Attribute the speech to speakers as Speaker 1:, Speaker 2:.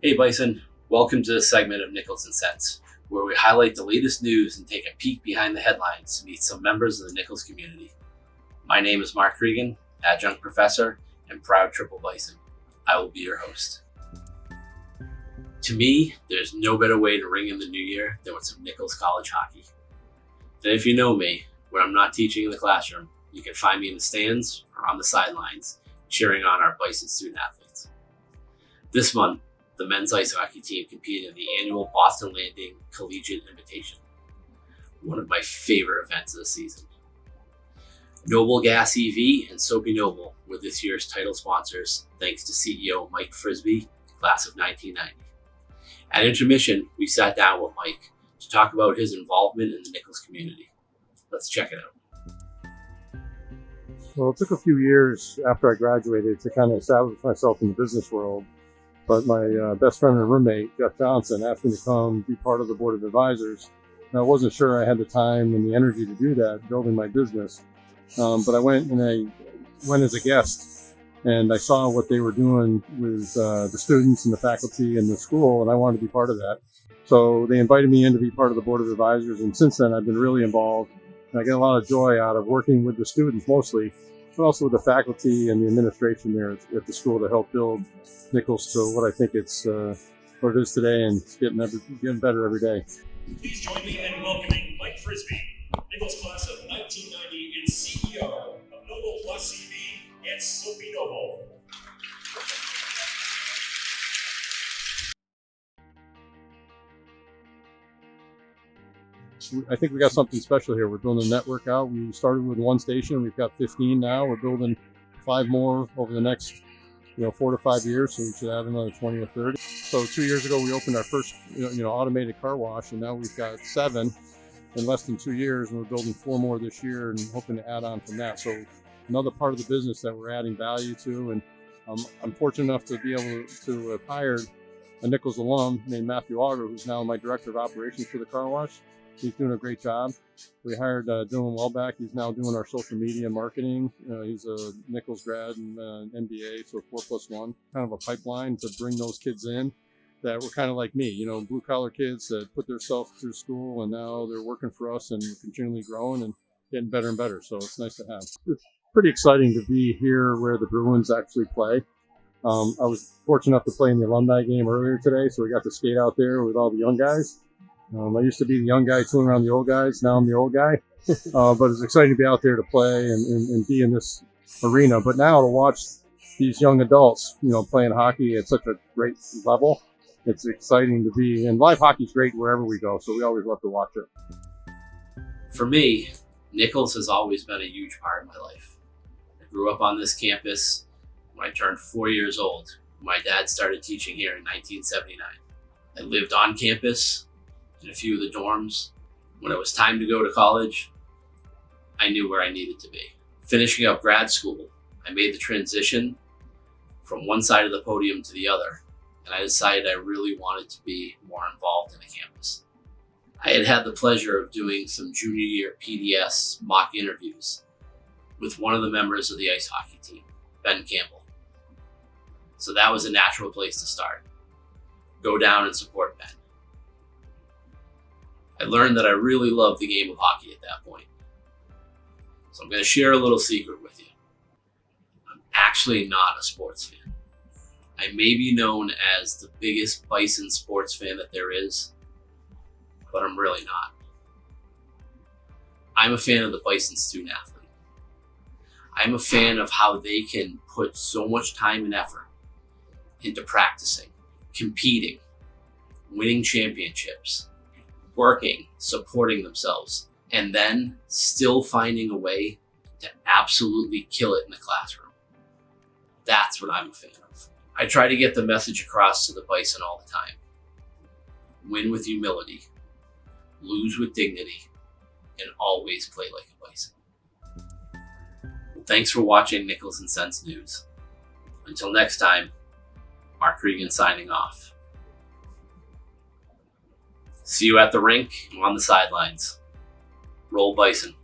Speaker 1: Hey Bison, welcome to this segment of Nichols and Cents, where we highlight the latest news and take a peek behind the headlines to meet some members of the Nichols community. My name is Marc Creegan, adjunct professor and proud triple Bison. I will be your host. To me, there's no better way to ring in the new year than with some Nichols College hockey. And if you know me, when I'm not teaching in the classroom, you can find me in the stands or on the sidelines cheering on our Bison student athletes. This month, the men's ice hockey team competed in the annual Boston Landing Collegiate Invitation, one of my favorite events of the season. Noble Gas EV and Soapy Noble were this year's title sponsors, thanks to CEO Mike Frisbee, class of 1990. At intermission, we sat down with Mike to talk about his involvement in the Nichols community. Let's check it out.
Speaker 2: Well, it took a few years after I graduated to kind of establish myself in the business world. But my best friend and roommate, Jeff Johnson, asked me to come be part of the board of advisors. And I wasn't sure I had the time and the energy to do that, building my business. But I went as a guest, and I saw what they were doing with the students and the faculty and the school, and I wanted to be part of that. So they invited me in to be part of the board of advisors, and since then I've been really involved. And I get a lot of joy out of working with the students mostly, but also with the faculty and the administration there at the school to help build Nichols to what I think it's what it is today, and it's getting better every day.
Speaker 3: Please join me in welcoming Mike Frisbee, Nichols class of 1990 and CEO of Noble Plus EV and Soapy Noble.
Speaker 2: I think we got something special here. We're building a network out. We started with one station. We've got 15 now. We're building 5 more over the next 4 to 5 years, so we should have another 20 or 30. So 2 years ago, we opened our first, automated car wash, and now we've got 7 in less than 2 years, and we're building 4 more this year and hoping to add on from that. So another part of the business that we're adding value to, and I'm fortunate enough to be able to have hired a Nichols alum named Matthew Auger, who's now my director of operations for the car wash. He's doing a great job. We hired Dylan Welbeck. He's now doing our social media marketing. He's a Nichols grad and MBA, so 4+1. Kind of a pipeline to bring those kids in that were kind of like me, blue collar kids that put themselves through school, and now they're working for us and we're continually growing and getting better and better. So it's nice to have. It's pretty exciting to be here where the Bruins actually play. I was fortunate enough to play in the Alumni game earlier today, so we got to skate out there with all the young guys. I used to be the young guy tooling around the old guys. Now I'm the old guy. But it's exciting to be out there to play and be in this arena. But now to watch these young adults, playing hockey at such a great level, it's exciting to be. And live hockey's great wherever we go, so we always love to watch it.
Speaker 1: For me, Nichols has always been a huge part of my life. I grew up on this campus. When I turned 4 years old, my dad started teaching here in 1979. I lived on campus in a few of the dorms. When it was time to go to college, I knew where I needed to be. Finishing up grad school, I made the transition from one side of the podium to the other, and I decided I really wanted to be more involved in the campus. I had the pleasure of doing some junior year PDS mock interviews with one of the members of the ice hockey team, Ben Campbell. So that was a natural place to start. Go down and support Ben. I learned that I really loved the game of hockey at that point. So I'm going to share a little secret with you. I'm actually not a sports fan. I may be known as the biggest Bison sports fan that there is, but I'm really not. I'm a fan of the Bison student athlete. I'm a fan of how they can put so much time and effort into practicing, competing, winning championships, working, supporting themselves, and then still finding a way to absolutely kill it in the classroom. That's what I'm a fan of. I try to get the message across to the Bison all the time. Win with humility, lose with dignity, and always play like a Bison. Thanks for watching Nichols and Cents News. Until next time, Marc Creegan signing off. See you at the rink and on the sidelines. Roll Bison.